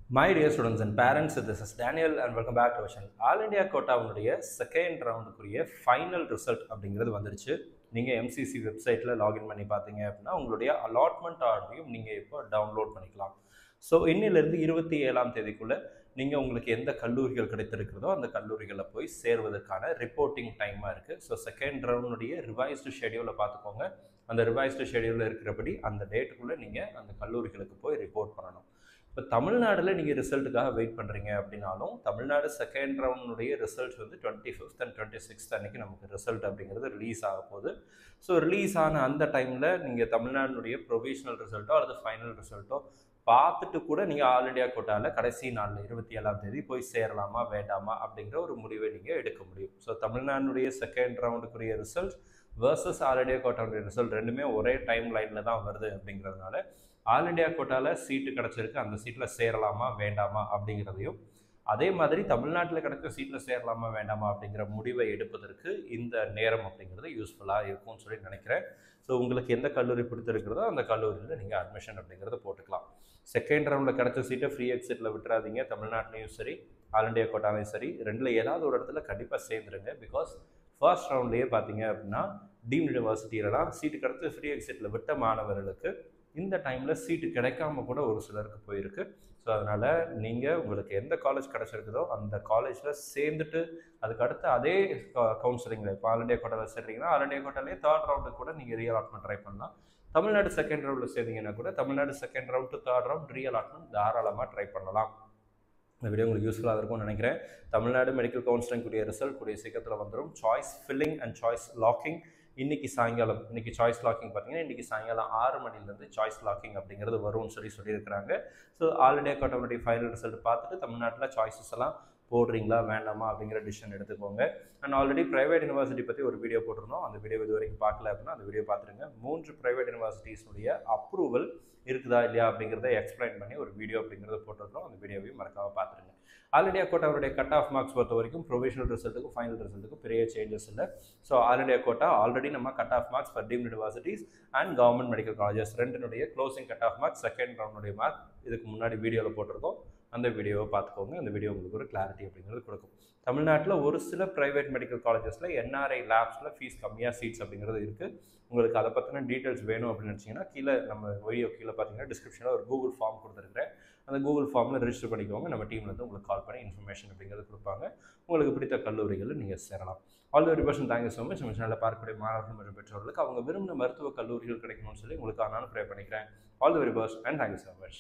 My dear students and parents, this is Daniel and welcome back to our channel. All India Quota second round final result அப்படிங்கிறது வந்துருச்சு. நீங்க MCC வெப்சைட்ல login பண்ணி பாத்தீங்க அப்படினா உங்களுடைய அலாட்மெண்ட் ஆர்டரையும் நீங்க இப்போ டவுன்லோட் பண்ணிக்கலாம். ஸோ இன்னிலிருந்து 27ஆம் தேதிக்குள்ள நீங்க உங்களுக்கு எந்த கல்லூரிகள் கிடைத்திருக்கிறதோ அந்த கல்லூரிகளை போய் சேர்வதற்கான ரிப்போர்ட்டிங் டைமா இருக்கு. ஸோ செகண்ட் ரவுண்டுடைய ரிவைஸ்டு ஷெட்யூலை பார்த்துக்கோங்க. அந்த ரிவைஸ்டு ஷெட்யூலில் இருக்கிறபடி அந்த டேட்டுக்குள்ள நீங்க அந்த கல்லூரிகளுக்கு போய் ரிப்போர்ட் பண்ணணும். இப்போ தமிழ்நாடுல நீங்கள் ரிசல்ட்டுக்காக வெயிட் பண்ணுறீங்க அப்படின்னாலும் தமிழ்நாடு செகண்ட் ரவுண்டுடைய ரிசல்ட்ஸ் வந்து 25th and 26th அன்றைக்கி நமக்கு ரிசல்ட் அப்படிங்கிறது ரிலீஸ் ஆக போகுது. ஸோ ரிலீஸ் ஆன அந்த டைமில் நீங்கள் தமிழ்நாடுடைய ப்ரொவிஷனல் ரிசல்ட்டோ அல்லது ஃபைனல் ரிசல்ட்டோ பார்த்துட்டு கூட நீங்கள் ஆல் இண்டியா கோட்டாவில் கடைசி நாளில் 27ஆம் தேதி போய் சேரலாமா வேண்டாமா அப்படிங்கிற ஒரு முடிவை நீங்கள் எடுக்க முடியும். ஸோ தமிழ்நாடுடைய செகண்ட் ரவுண்டுக்குரிய ரிசல்ட் வர்சஸ் ஆல் இண்டியா கோட்டாவுடைய ரிசல்ட் ரெண்டுமே ஒரே டைம் லைனில் தான் வருது அப்படிங்கிறதுனால ஆல் இண்டியா கோட்டாவில் சீட்டு கிடச்சிருக்கு, அந்த சீட்டில் சேரலாமா வேண்டாமா அப்படிங்கிறதையும், அதே மாதிரி தமிழ்நாட்டில் கிடைச்ச சீட்டில் சேரலாமா வேண்டாமா அப்படிங்கிற முடிவை எடுப்பதற்கு இந்த நேரம் அப்படிங்கிறது யூஸ்ஃபுல்லாக இருக்கும்னு சொல்லி நினைக்கிறேன். ஸோ உங்களுக்கு எந்த கல்லூரி பிடித்திருக்கிறதோ அந்த கல்லூரியில் நீங்கள் அட்மிஷன் அப்படிங்கிறத போட்டுக்கலாம். செகண்ட் ரவுண்டில் கிடைச்ச சீட்டை ஃப்ரீ எக்ஸிட்டில் விட்டுறாதீங்க. தமிழ்நாட்டிலையும் சரி ஆல் இண்டியா கோட்டாலையும் சரி ரெண்டில் ஏதாவது ஒரு இடத்துல கண்டிப்பாக சேர்ந்துருங்க. பிகாஸ் ஃபர்ஸ்ட் ரவுண்ட்லேயே பார்த்தீங்க அப்படின்னா டீம்டு யூனிவர்சிட்டியிலலாம் சீட்டு கிடச்சி ஃப்ரீ எக்ஸிட்டில் விட்ட மாணவர்களுக்கு இந்த டைமில் சீட்டு கிடைக்காம கூட ஒரு சிலருக்கு போயிருக்கு. ஸோ அதனால் நீங்கள் உங்களுக்கு எந்த காலேஜ் கிடச்சிருக்குதோ அந்த காலேஜில் சேர்ந்துட்டு அதுக்கு அடுத்து அதே கவுன்சிலிங்கில் இப்போ ஆல் இண்டியா கோட்டாவில் சேர்றீங்கன்னா ஆல் இண்டியா கோட்டாலே தேர்ட் ரவுண்டுக்கு கூட நீங்கள் ரீஅலாட்மெண்ட் ட்ரை பண்ணலாம். தமிழ்நாடு செகண்ட் ரவுண்டில் சேர்ந்தீங்கன்னா கூட Tamil Nadu second round to third round reallotment தாராளமாக ட்ரை பண்ணலாம். இந்த வீடியோ உங்களுக்கு யூஸ்ஃபுல்லாக இருக்கும்னு நினைக்கிறேன். தமிழ்நாடு மெடிக்கல் கவுன்சிலிங் கூடிய ரிசல்ட் கூடிய சீக்கிரத்தில் வந்துடும். Choice filling and choice locking இன்றைக்கி சாயங்காலம், இன்றைக்கி சாய்ஸ் லாக்கிங் பார்த்தீங்கன்னா இன்றைக்கி சாயங்காலம் 6 மணிலேருந்து சாய்ஸ் லாக்கிங் அப்படிங்கிறது வரும்னு சொல்லியிருக்கிறாங்க. ஸோ ஆல் இண்டியா கோட்டாவுடைய ஃபைனல் ரிசல்ட் பார்த்துட்டு தமிழ்நாட்டில் சாய்ஸஸ் எல்லாம் போடுறீங்களா வேண்டாமா அப்படிங்கிற டிசிஷன் எடுத்துக்கோங்க. அண்ட் ஆல்ரெடி ப்ரைவேட் யூனிவர்சிட்டி பற்றி ஒரு வீடியோ போட்டிருந்தோம். அந்த வீடியோ இது வரைக்கும் பார்க்கல அப்படின்னா அந்த வீடியோ பார்த்துருங்க. 3 ப்ரைவேட் யூனிவர்சிட்டிஸுடைய அப்ரூவல் இருக்குதா இல்லையா அப்படிங்கிறத எக்ஸ்பிளைன் பண்ணி ஒரு வீடியோ அப்படிங்கிறத போட்டிருக்கோம். அந்த வீடியோவையும் மறக்காமல் பார்த்துருங்க. ஆல் இண்டியா கோட்டாவுடைய கட் ஆஃப் மார்க்ஸ் பொறுத்த வரைக்கும் ப்ரொவிஷனல் ரிசல்ட்டுக்கும் ஃபைனல் ரிசல்ட்டுக்கும் பெரிய சேஞ்சஸ் இல்லை. So all India quota already நம்ம cut off marks for deemed universities and government medical colleges ரெண்டினுடைய closing cut off marks second ரவுண்டுடைய மார்க் இதுக்கு முன்னாடி வீடியோவில் போட்டிருக்கோம். அந்த வீடியோவை பார்த்துக்கோங்க. அந்த வீடியோ உங்களுக்கு ஒரு கிளாரிட்டி அப்படிங்கிறது கொடுக்கும். தமிழ்நாட்டில் ஒரு சில ப்ரைவேட் மெடிக்கல் காலேஜஸில் என்ஆர்ஐ லேப்ஸில் ஃபீஸ் கம்மியாக சீட்ஸ் அப்படிங்கிறது இருக்குது. உங்களுக்கு அதை பற்றின டீட்டெயில்ஸ் வேணும் அப்படின்னு நினச்சிங்கன்னா கீழே நம்ம வீடியோ கீழே பார்த்தீங்கன்னா டிஸ்கிரிப்ஷனில் ஒரு கூகுள் ஃபார்ம் கொடுத்துருக்குறேன். அந்த கூகுள் ஃபார்மில் ரெஜிஸ்டர் பண்ணிக்கோங்க. நம்ம டீம்லேருந்து உங்களுக்கு கால் பண்ணி இன்ஃபர்மேஷன் அப்படிங்கிறது கொடுப்பாங்க. உங்களுக்கு பிடித்த கல்லூரிகளில் நீங்கள் சேரலாம். All the very best. Thank you so much. நம்ம சேனலில் பார்க்கக்கூடிய மாணவர்கள் மற்றும் பெற்றோர்களுக்கு அவங்க விரும்பின மருத்துவ கல்லூரிகள் கிடைக்கணும்னு சொல்லி உங்களுக்கு நானும் ப்ரே பண்ணிக்கிறேன். All the very best and thank you so much.